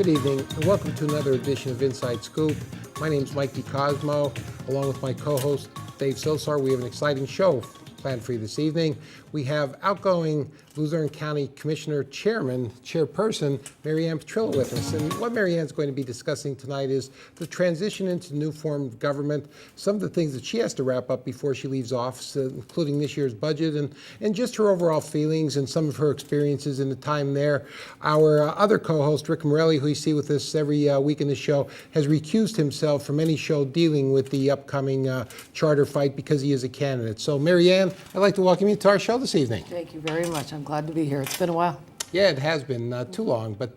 Good evening, and welcome to another edition of Inside Scoop. My name is Mike DeCosmo. Along with my co-host, Dave Sosar, we have an exciting show planned for you this evening. We have outgoing Luzerne County Commissioner Chairperson, Maryanne Petrilla with us. And what Maryanne's going to be discussing tonight is the transition into the new form of government, some of the things that she has to wrap up before she leaves office, including this year's budget, and just her overall feelings and some of her experiences in the time there. Our other co-host, Rick Morelli, who you see with us every week in the show, has recused himself from any show dealing with the upcoming charter fight because he is a candidate. So, Maryanne, I'd like to welcome you to our show this evening. Thank you very much. I'm glad to be here. It's been a while. Yeah, it has been too long, but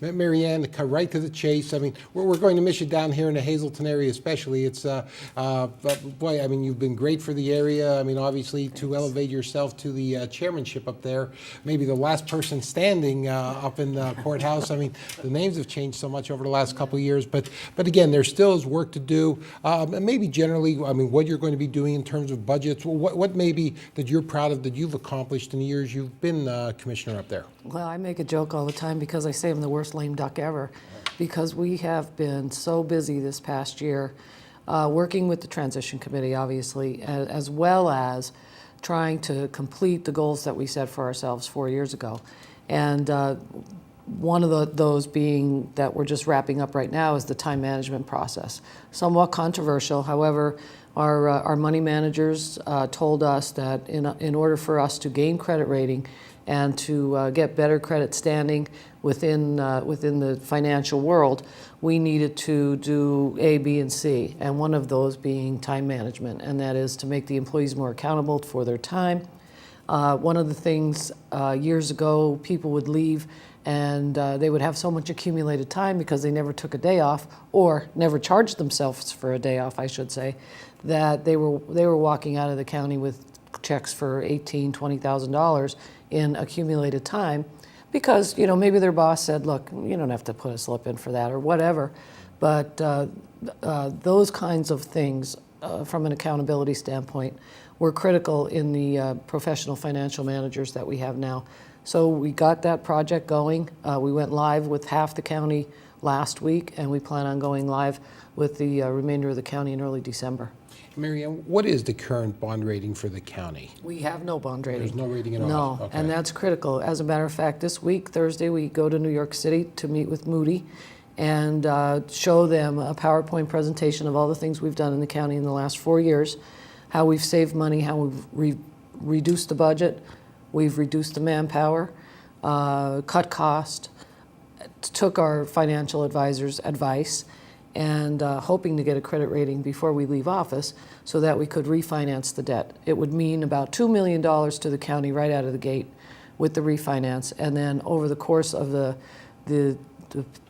Maryanne, to cut right to the chase. I mean, we're going to miss you down here in the Hazleton area, especially. It's but boy, I mean, you've been great for the area. I mean, obviously, to elevate yourself to the chairmanship up there, maybe the last person standing up in the courthouse. I mean, the names have changed so much over the last couple of years, but again, there still is work to do. And maybe generally, I mean, what you're going to be doing in terms of budgets. What maybe that you're proud of that you've accomplished in the years you've been commissioner up there? Well, I make a joke all the time because I say I'm the worst lame duck ever, because we have been so busy this past year working with the transition committee, obviously, as well as trying to complete the goals that we set for ourselves 4 years ago. And one of those being that we're just wrapping up right now is the time management process. Somewhat controversial, however, our money managers told us that in order for us to gain credit rating and to get better credit standing within the financial world, we needed to do A, B, and C, and one of those being time management, and that is to make the employees more accountable for their time. One of the things years ago, people would leave and they would have so much accumulated time because they never took a day off, or never charged themselves for a day off, I should say, that they were walking out of the county with checks for $18,000, $20,000 in accumulated time, because maybe their boss said, look, you don't have to put a slip in for that or whatever. But those kinds of things from an accountability standpoint were critical in the professional financial managers that we have now. So we got that project going. We went live with half the county last week, and we plan on going live with the remainder of the county in early December. Maryanne, what is the current bond rating for the county? We have no bond rating. There's no rating at all? No, Okay. and that's critical. As a matter of fact, this week, Thursday, we go to New York City to meet with Moody and show them a PowerPoint presentation of all the things we've done in the county in the last 4 years, how we've saved money, how we've reduced the budget, we've reduced the manpower, cut cost, took our financial advisors' advice, and hoping to get a credit rating before we leave office so that we could refinance the debt. It would mean about $2 million to the county right out of the gate with the refinance, and then over the course of the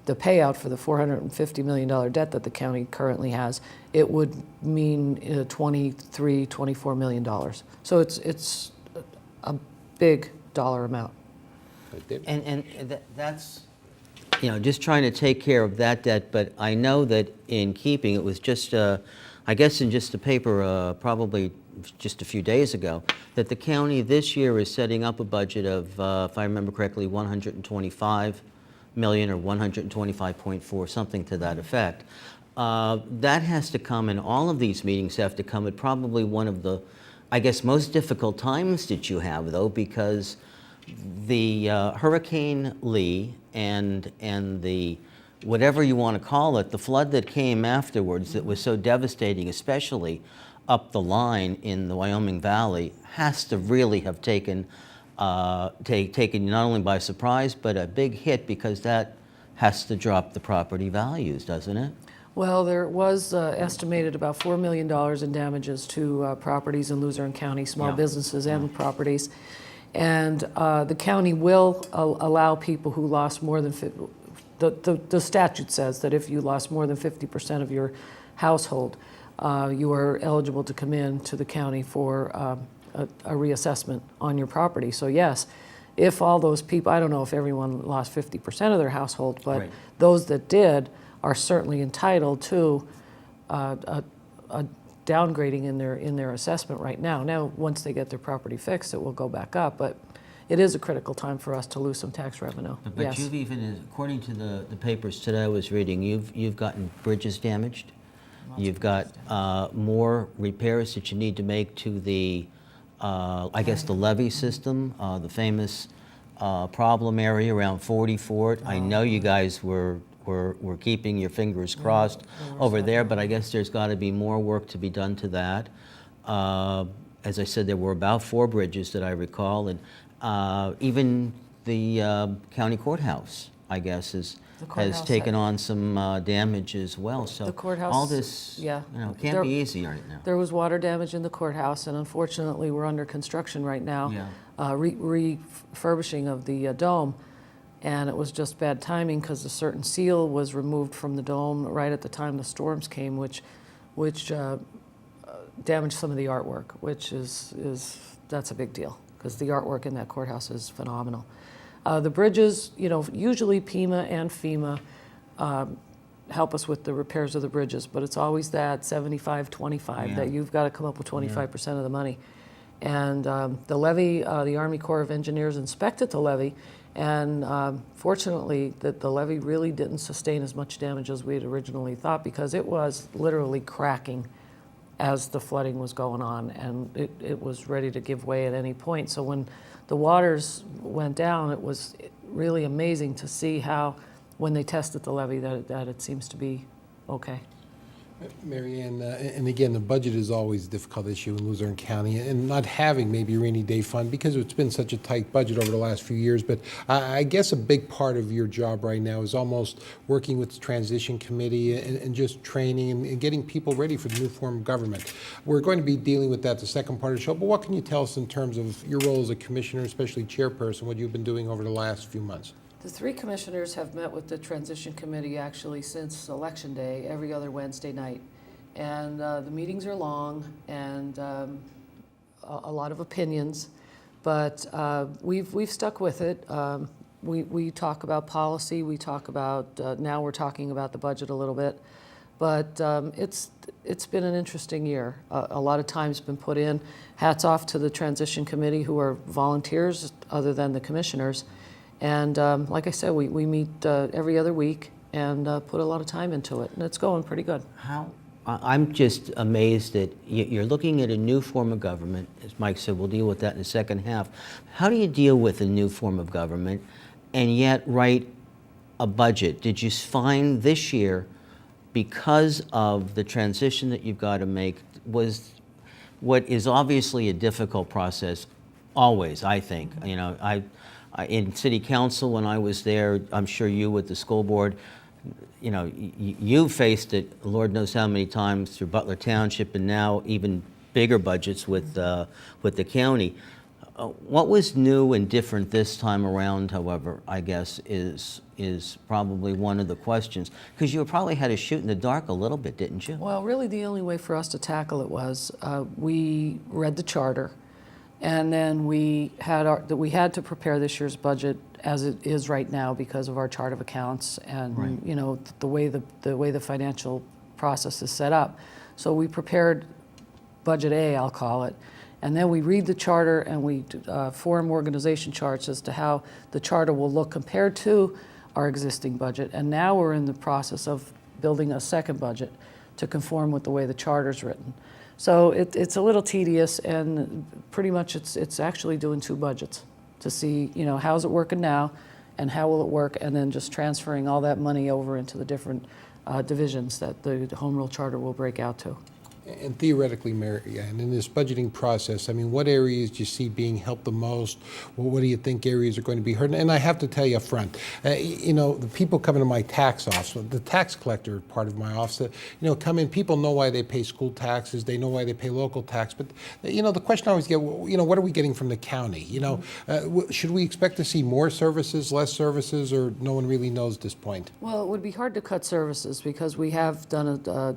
payout for the $450 million debt that the county currently has, it would mean $23, $24 million. So it's a big dollar amount. And that's, just trying to take care of that debt, but I know that in keeping, it was just, I guess in just the paper, probably just a few days ago, that the county this year is setting up a budget of, if I remember correctly, 125 million or 125.4, something to that effect. That has to come, and all of these meetings have to come at probably one of the, I guess, most difficult times that you have, though, because the Hurricane Lee and the, whatever you want to call it, the flood that came afterwards that was so devastating, especially up the line in the Wyoming Valley, has to really have taken taken not only by surprise, but a big hit, because that has to drop the property values, doesn't it? Well, there was estimated about $4 million in damages to properties in Luzerne County, small businesses and properties. And the county will allow people who lost more than the statute says that if you lost more than 50% of your household, you are eligible to come in to the county for a reassessment on your property. So yes, if all those people, I don't know if everyone lost 50% of their household, but Right. those that did are certainly entitled to a downgrading in their assessment right now. Now, once they get their property fixed, it will go back up. But it is a critical time for us to lose some tax revenue. But Yes. you've even, according to the papers today I was reading, you've gotten bridges damaged. You've got more repairs that you need to make to the, I guess, the levee system, the famous problem area around 40 Fort. I know you guys were keeping your fingers crossed over there, but I guess there's got to be more work to be done to that. As I said, there were about 4 bridges that I recall, and even the county courthouse, I guess, has courthouse taken on some damage as well. So The courthouse, all this, yeah. can't be easy right now. There was water damage in the courthouse, and unfortunately, we're under construction right now, Yeah. refurbishing of the dome, and it was just bad timing because a certain seal was removed from the dome right at the time the storms came, which damaged some of the artwork, which that's a big deal because the artwork in that courthouse is phenomenal. The bridges, usually PEMA and FEMA help us with the repairs of the bridges, but it's always that 75-25 that you've got to come up with 25% of the money. And the levee, the Army Corps of Engineers inspected the levee, and fortunately the levee really didn't sustain as much damage as we had originally thought because it was literally cracking as the flooding was going on, and it was ready to give way at any point. So when the waters went down, it was really amazing to see how, when they tested the levee, that it seems to be okay. Maryanne, and again, the budget is always a difficult issue in Luzerne County, and not having maybe a rainy day fund because it's been such a tight budget over the last few years. But I guess a big part of your job right now is almost working with the transition committee and just training and getting people ready for the new form of government. We're going to be dealing with that the second part of the show, but what can you tell us in terms of your role as a commissioner, especially chairperson, what you've been doing over the last few months? The 3 commissioners have met with the transition committee actually since Election Day, every other Wednesday night. And the meetings are long and a lot of opinions, but we've stuck with it. We talk about policy, we talk about, now we're talking about the budget a little bit, but it's been an interesting year. A lot of time's been put in. Hats off to the transition committee who are volunteers other than the commissioners. And like I said, we meet every other week and put a lot of time into it, and it's going pretty good. I'm just amazed that you're looking at a new form of government. As Mike said, we'll deal with that in the second half. How do you deal with a new form of government and yet write a budget? Did you find this year, because of the transition that you've got to make, was what is obviously a difficult process always, I think. In city council when I was there, I'm sure you with the school board, you faced it Lord knows how many times through Butler Township and now even bigger budgets with the county. What was new and different this time around, however, I guess is probably one of the questions, because you probably had to shoot in the dark a little bit, didn't you? Well, really the only way for us to tackle it was we read the charter. And then we had to prepare this year's budget as it is right now because of our chart of accounts and the way the financial process is set up. So we prepared budget A, I'll call it, and then we read the charter and we form organization charts as to how the charter will look compared to our existing budget. And now we're in the process of building a second budget to conform with the way the charter's written. So it's a little tedious, and pretty much it's actually doing 2 budgets to see, how's it working now and how will it work, and then just transferring all that money over into the different divisions that the home rule charter will break out to. And theoretically, Maryanne, in this budgeting process, what areas do you see being helped the most? Well, what do you think areas are going to be hurt? And I have to tell you up front, the people coming to my tax office, the tax collector part of my office, come in, people know why they pay school taxes, they know why they pay local tax, but, the question I always get, what are we getting from the county? Should we expect to see more services, less services, or no one really knows at this point? Well, it would be hard to cut services because we have done a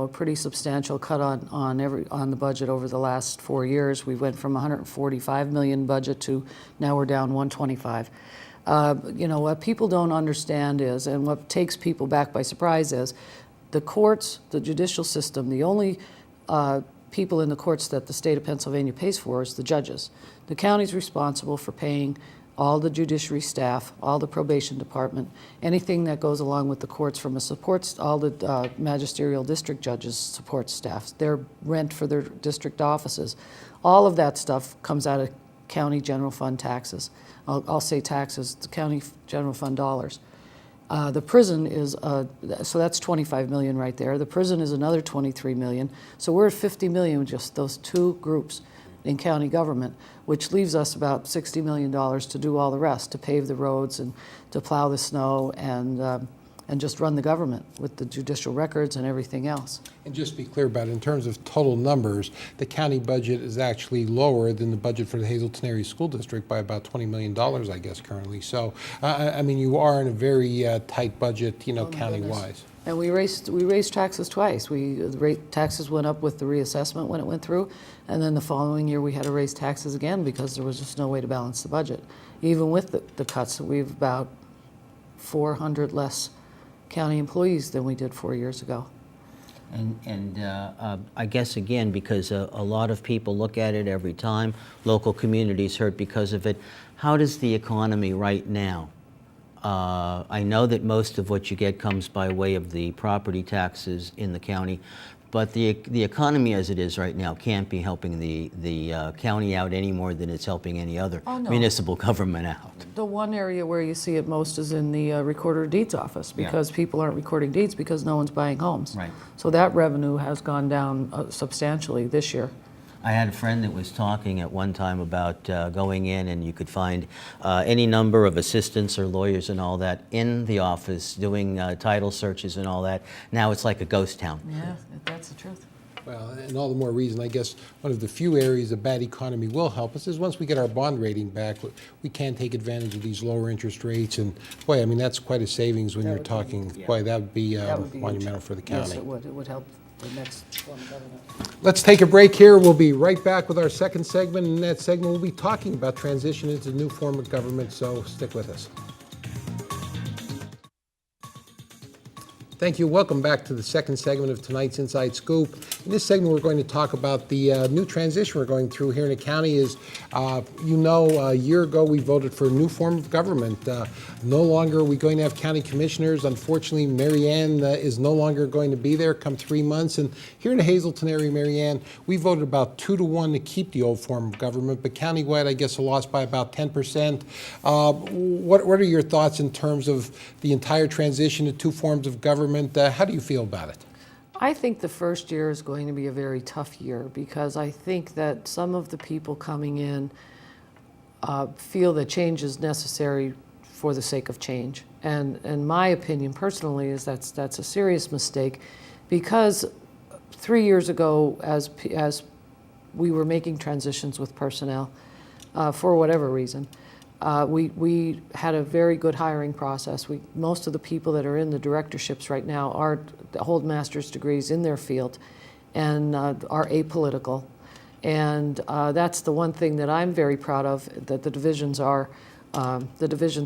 pretty substantial cut on the budget over the last 4 years. We went from 145 million budget to now we're down 125. What people don't understand is, and what takes people back by surprise is, the courts, the judicial system, the only people in the courts that the state of Pennsylvania pays for is the judges. The county's responsible for paying all the judiciary staff, all the probation department, anything that goes along with the courts from a support, all the magisterial district judges support staff, their rent for their district offices. All of that stuff comes out of county general fund taxes. I'll say taxes, the county general fund dollars. The prison is, so that's 25 million right there. The prison is another 23 million. So we're at 50 million with just those two groups in county government, which leaves us about $60 million to do all the rest, to pave the roads and to plow the snow and just run the government with the judicial records and everything else. And just to be clear about it, in terms of total numbers, the county budget is actually lower than the budget for the Hazleton Area School District by about $20 million, I guess, currently. So, I mean, you are in a very tight budget, you know, county-wise. And we raised taxes twice. The taxes went up with the reassessment when it went through, and then the following year we had to raise taxes again because there was just no way to balance the budget. Even with the cuts, we've about 400 less county employees than we did 4 years ago. And I guess, again, because a lot of people look at it every time, local communities hurt because of it. How does the economy right now? I know that most of what you get comes by way of the property taxes in the county, but the economy as it is right now can't be helping the county out any more than it's helping any other municipal government out. The one area where you see it most is in the recorder of deeds office, because people aren't recording deeds because no one's buying homes. Right. So that revenue has gone down substantially this year. I had a friend that was talking at one time about going in and you could find any number of assistants or lawyers and all that in the office doing title searches and all that. Now it's like a ghost town. Yeah, that's the truth. Well, and all the more reason, I guess, one of the few areas a bad economy will help us is once we get our bond rating back, we can take advantage of these lower interest rates. And boy, I mean, that's quite a savings when you're talking, boy, that would be monumental for the county. Yes, it would. It would help the next form of government. Let's take a break here. We'll be right back with our second segment. In that segment, we'll be talking about transition into a new form of government, so stick with us. Thank you. Welcome back to the second segment of tonight's Inside Scoop. In this segment, we're going to talk about the new transition we're going through here in the county. A year ago, we voted for a new form of government. No longer are we going to have county commissioners. Unfortunately, Maryanne is no longer going to be there come 3 months. And here in the Hazleton area, Maryanne, we voted about 2-1 to keep the old form of government. But countywide, I guess, a loss by about 10%. What are your thoughts in terms of the entire transition to two forms of government? How do you feel about it? I think the first year is going to be a very tough year because I think that some of the people coming in feel that change is necessary for the sake of change. And my opinion personally is that's a serious mistake, because 3 years ago, as we were making transitions with personnel, for whatever reason, we had a very good hiring process. Most of the people that are in the directorships right now hold master's degrees in their field and are apolitical. And that's the one thing that I'm very proud of, that the divisions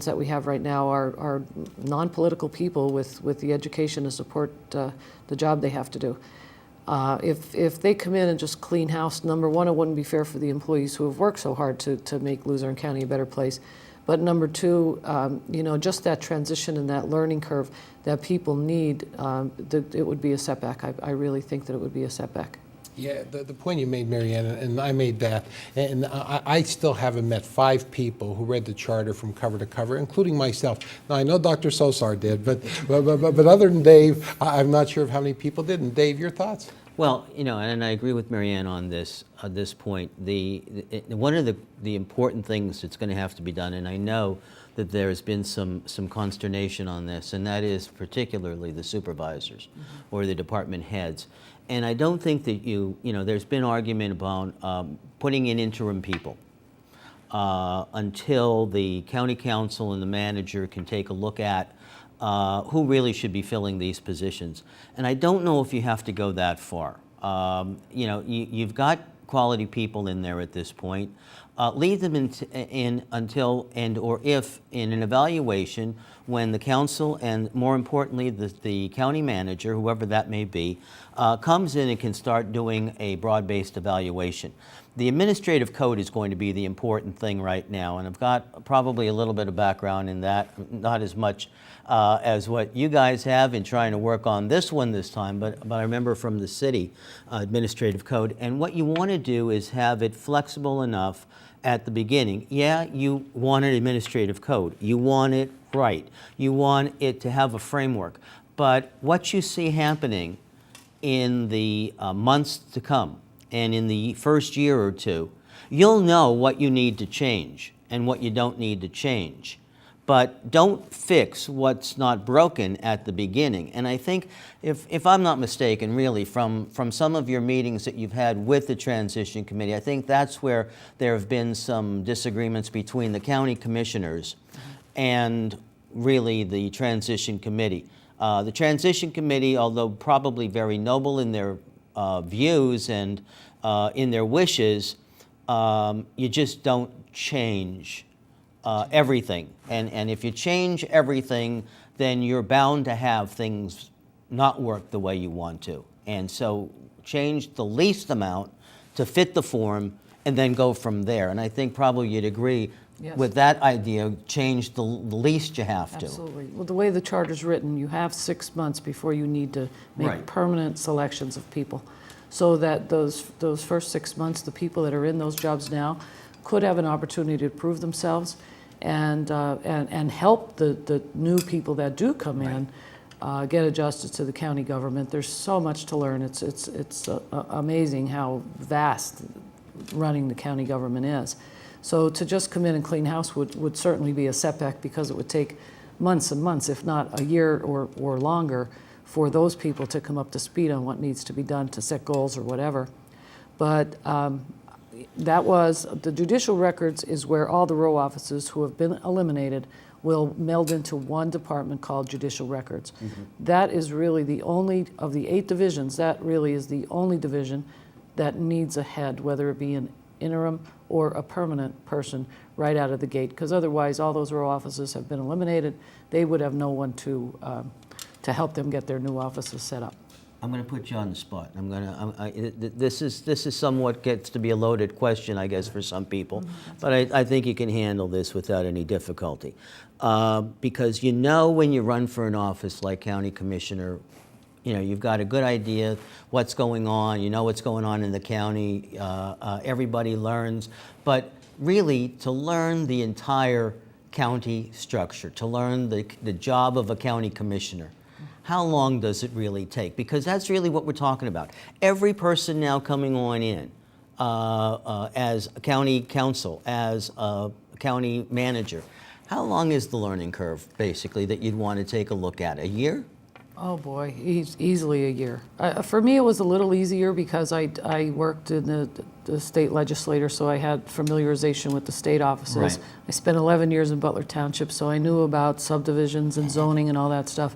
that we have right now are non-political people with the education to support the job they have to do. If they come in and just clean house, number one, it wouldn't be fair for the employees who have worked so hard to make Luzerne County a better place. But number two, just that transition and that learning curve that people need, it would be a setback. I really think that it would be a setback. Yeah, the point you made, Maryanne, and I made that, and I still haven't met 5 people who read the charter from cover to cover, including myself. Now, I know Dr. Sosar did, but other than Dave, I'm not sure of how many people did. And Dave, your thoughts? Well, and I agree with Maryanne on this point. One of the important things that's going to have to be done, and I know that there has been some consternation on this, and that is particularly the supervisors or the department heads. And I don't think that there's been argument about putting in interim people until the county council and the manager can take a look at who really should be filling these positions. And I don't know if you have to go that far. You've got quality people in there at this point. leave them in until and or if in an evaluation when the council and more importantly the county manager, whoever that may be, comes in and can start doing a broad-based evaluation. The administrative code is going to be the important thing right now, and I've got probably a little bit of background in that, not as much as what you guys have in trying to work on this one this time, but I remember from the city administrative code. And what you want to do is have it flexible enough at the beginning. Yeah, you want an administrative code. You want it right. You want it to have a framework. But what you see happening in the months to come and in the first year or two, you'll know what you need to change and what you don't need to change. But don't fix what's not broken at the beginning. And I think, if I'm not mistaken, really, from some of your meetings that you've had with the Transition Committee, I think that's where there have been some disagreements between the county commissioners and really the Transition Committee. The Transition Committee, although probably very noble in their views and in their wishes, you just don't change everything. And if you change everything, then you're bound to have things not work the way you want to. And so change the least amount to fit the form and then go from there. And I think probably you'd agree Yes. with that idea, change the least you have to. Absolutely. Well, the way the charter's written, you have 6 months before you need to make Right. permanent selections of people. So that those first 6 months, the people that are in those jobs now could have an opportunity to prove themselves and help the new people that do come in get adjusted to the county government. There's so much to learn. It's amazing how vast running the county government is. So to just come in and clean house would certainly be a setback, because it would take months and months, if not a year or longer, for those people to come up to speed on what needs to be done to set goals or whatever. But that was, the judicial records is where all the row offices who have been eliminated will meld into one department called judicial records. That is really the only, of the 8 divisions, that really is the only division that needs a head, whether it be an interim or a permanent person right out of the gate, because otherwise all those row offices have been eliminated. They would have no one to help them get their new offices set up. I'm going to put you on the spot. This is somewhat gets to be a loaded question, I guess, for some people, but I think you can handle this without any difficulty. Because you know when you run for an office like county commissioner, you know, you've got a good idea what's going on, you know what's going on in the county, everybody learns, but really to learn the entire county structure, to learn the job of a county commissioner, how long does it really take? Because that's really what we're talking about. Every person now coming on in as a county council, as a county manager, how long is the learning curve, basically, that you'd want to take a look at? A year? Oh boy, easily a year. For me, it was a little easier because I worked in the state legislature, so I had familiarization with the state offices. Right. I spent 11 years in Butler Township, so I knew about subdivisions and zoning and all that stuff.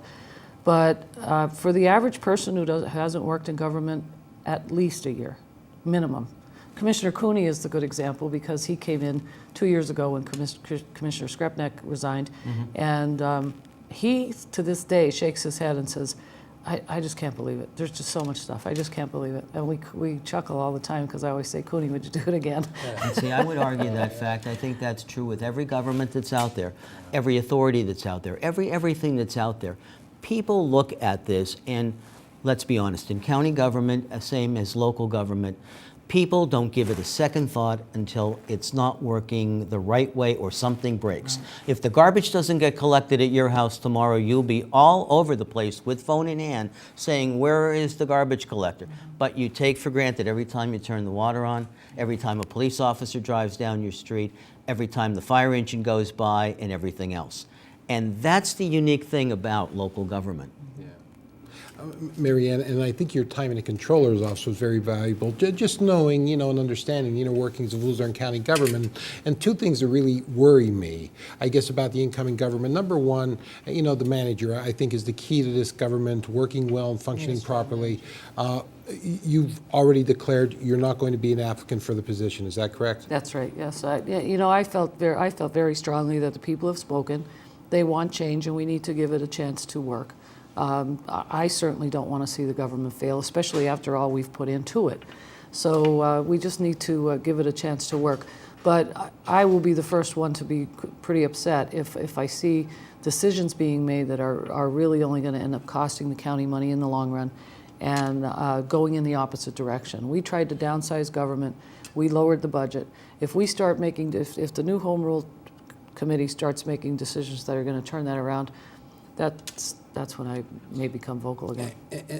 But for the average person who hasn't worked in government, at least a year, minimum. Commissioner Cooney is the good example, because he came in 2 years ago when Commissioner Skrepnek resigned, and he, to this day, shakes his head and says, I just can't believe it. There's just so much stuff. I just can't believe it. And we chuckle all the time, because I always say, Cooney, would you do it again? And see, I would argue that fact. I think that's true with every government that's out there, every authority that's out there, everything that's out there. People look at this, and let's be honest, in county government, same as local government, people don't give it a second thought until it's not working the right way or something breaks. Right. If the garbage doesn't get collected at your house tomorrow, you'll be all over the place with phone in hand saying, where is the garbage collector? But you take for granted every time you turn the water on, every time a police officer drives down your street, every time the fire engine goes by, and everything else. And that's the unique thing about local government. Yeah. Maryanne, and I think your time in the controller's office was very valuable. Just knowing, and understanding the inner workings of Luzerne County government. And two things that really worry me, I guess, about the incoming government. Number one, the manager, I think, is the key to this government working well and functioning properly. You've already declared you're not going to be an applicant for the position. Is that correct? That's right, yes. I felt very strongly that the people have spoken. They want change, and we need to give it a chance to work. I certainly don't want to see the government fail, especially after all we've put into it. So we just need to give it a chance to work. But I will be the first one to be pretty upset if I see decisions being made that are really only going to end up costing the county money in the long run and going in the opposite direction. We tried to downsize government. We lowered the budget. If we start making, if the new Home Rule Committee starts making decisions that are going to turn that around, that's when I may become vocal again.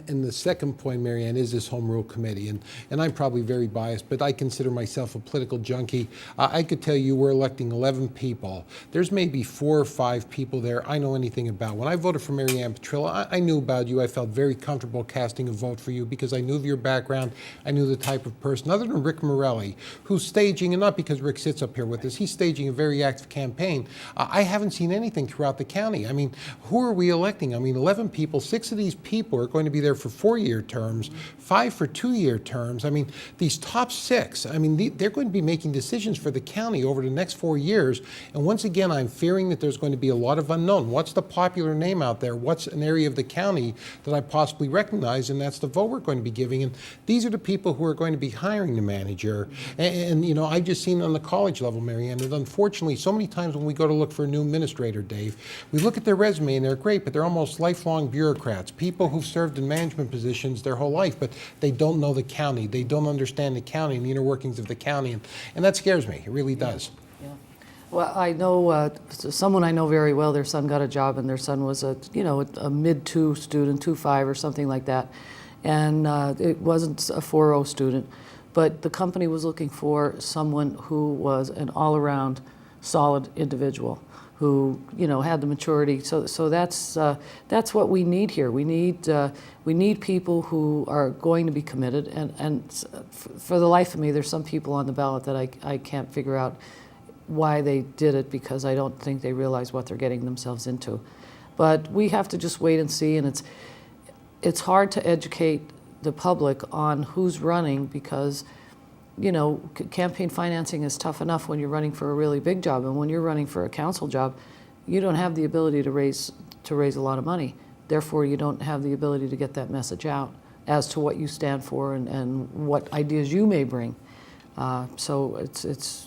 And the second point, Maryanne, is this Home Rule Committee. And I'm probably very biased, but I consider myself a political junkie. I could tell you we're electing 11 people. There's maybe 4 or 5 people there I know anything about. When I voted for Maryanne Petrilla, I knew about you. I felt very comfortable casting a vote for you because I knew of your background. I knew the type of person, other than Rick Morelli, who's staging, and not because Rick sits up here with us, he's staging a very active campaign. I haven't seen anything throughout the county. I mean, who are we electing? I mean, 11 people, 6 of these people are going to be there for 4-year terms, 5 for 2-year terms. I mean, these top 6, I mean, they're going to be making decisions for the county over the next 4 years. And once again, I'm fearing that there's going to be a lot of unknown. What's the popular name out there? What's an area of the county that I possibly recognize? And that's the vote we're going to be giving. And these are the people who are going to be hiring the manager. And I've just seen on the college level, Maryanne, that unfortunately, so many times when we go to look for a new administrator, Dave, we look at their resume and they're great, but they're almost lifelong bureaucrats, people who've served in management positions their whole life, but they don't know the county. They don't understand the county and the inner workings of the county. And that scares me. It really does. Yeah. Well, I know someone I know very well, their son got a job, and their son was a mid-2 student, 2.5 or something like that. And it wasn't a 4.0 student, but the company was looking for someone who was an all-around solid individual, who had the maturity. So that's what we need here. We need people who are going to be committed. And for the life of me, there's some people on the ballot that I can't figure out why they did it, because I don't think they realize what they're getting themselves into. But we have to just wait and see. And it's hard to educate the public on who's running, because campaign financing is tough enough when you're running for a really big job, and when you're running for a council job, you don't have the ability to raise a lot of money. Therefore, you don't have the ability to get that message out as to what you stand for and what ideas you may bring. So it's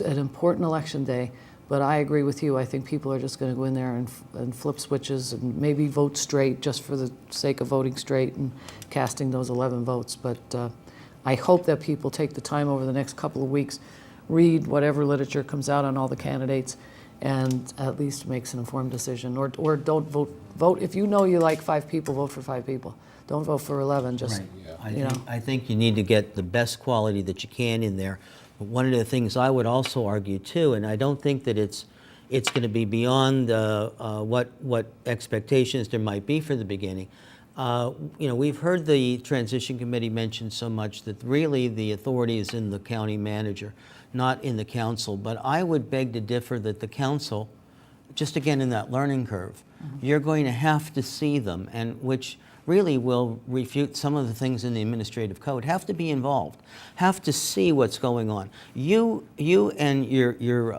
an important election day, but I agree with you. I think people are just going to go in there and flip switches and maybe vote straight just for the sake of voting straight and casting those 11 votes. But I hope that people take the time over the next couple of weeks, read whatever literature comes out on all the candidates, and at least makes an informed decision. Or don't vote. If you know you like 5 people, vote for 5 people. Don't vote for 11. Just right. I think you need to get the best quality that you can in there. But one of the things I would also argue too, and I don't think that it's going to be beyond what expectations there might be for the beginning. We've heard the transition committee mention so much that really the authority is in the county manager, not in the council. But I would beg to differ that the council, just again in that learning curve, you're going to have to see them, and which really will refute some of the things in the administrative code, have to be involved, have to see what's going on. You and your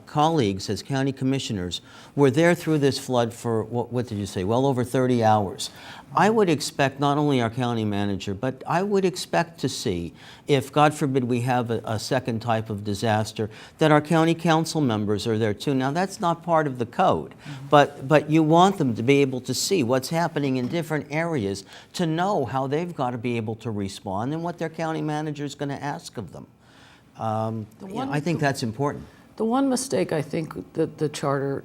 colleagues as county commissioners were there through this flood for, what did you say, well over 30 hours. I would expect not only our county manager, but I would expect to see, if God forbid we have a second type of disaster, that our county council members are there too. Now that's not part of the code, but you want them to be able to see what's happening in different areas, to know how they've got to be able to respond and what their county manager is going to ask of them. I think that's important. The one mistake I think that the charter,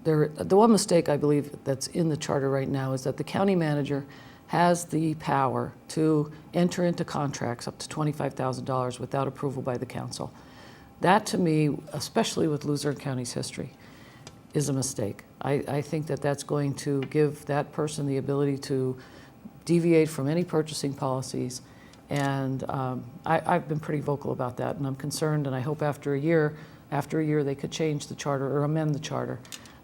the one mistake I believe that's in the charter right now is that the county manager has the power to enter into contracts up to $25,000 without approval by the council. That to me, especially with Luzerne County's history, is a mistake. I think that that's going to give that person the ability to deviate from any purchasing policies. And I've been pretty vocal about that, and I'm concerned, and I hope after a year they could change the charter or amend the charter,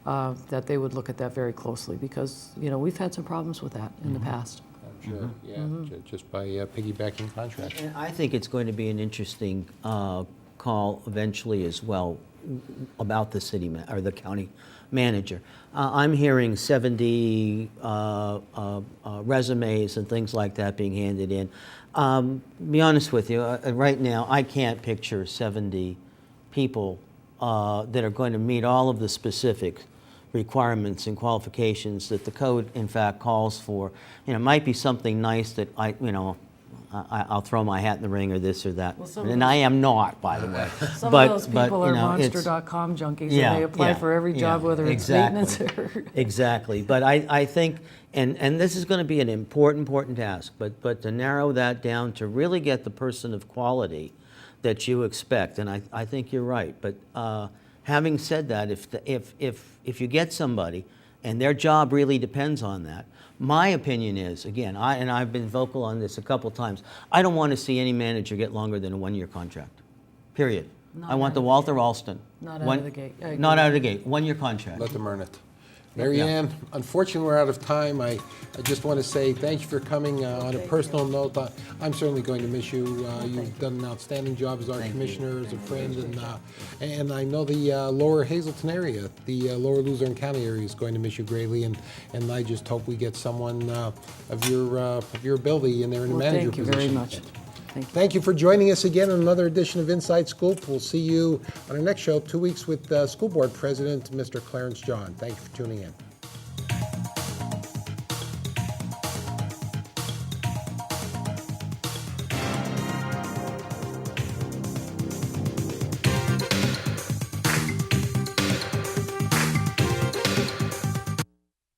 that they would look at that very closely, because, you know, we've had some problems with that in the past. I'm sure, yeah, just by piggybacking contracts. And I think it's going to be an interesting call eventually as well about the or the county manager. I'm hearing 70 resumes and things like that being handed in. Be honest with you, right now I can't picture 70 people that are going to meet all of the specific requirements and qualifications that the code in fact calls for. You know, it might be something nice that I'll throw my hat in the ring or this or that. Well, And I am not, by the way. Some of those people you are know, it's- monster.com junkies, Yeah, and they apply yeah, for every job, yeah, whether it's exactly. maintenance or... Exactly, but I think, and this is going to be an important task, but to narrow that down to really get the person of quality that you expect, and I think you're right. But having said that, if you get somebody and their job really depends on that, my opinion is, again, I've been vocal on this a couple times, I don't want to see any manager get longer than a 1-year contract, period. I want the Walter Alston. Not out of the gate. I agree. Not out of the gate, 1-year contract. Let them earn it. Maryanne, unfortunately, we're out of time. I just want to say thank you for coming. On a personal note, I'm certainly going to miss you. You've done an outstanding job as our commissioner, as a friend, and I know the lower Hazelton area, the lower Luzerne County area is going to miss you greatly, and I just hope we get someone of your ability in there in the Well, manager thank you position. very much. Thank you. Thank you for joining us again on another edition of Inside Scoop. We'll see you on our next show, 2 weeks, with School Board President, Mr. Clarence John. Thank you for tuning in.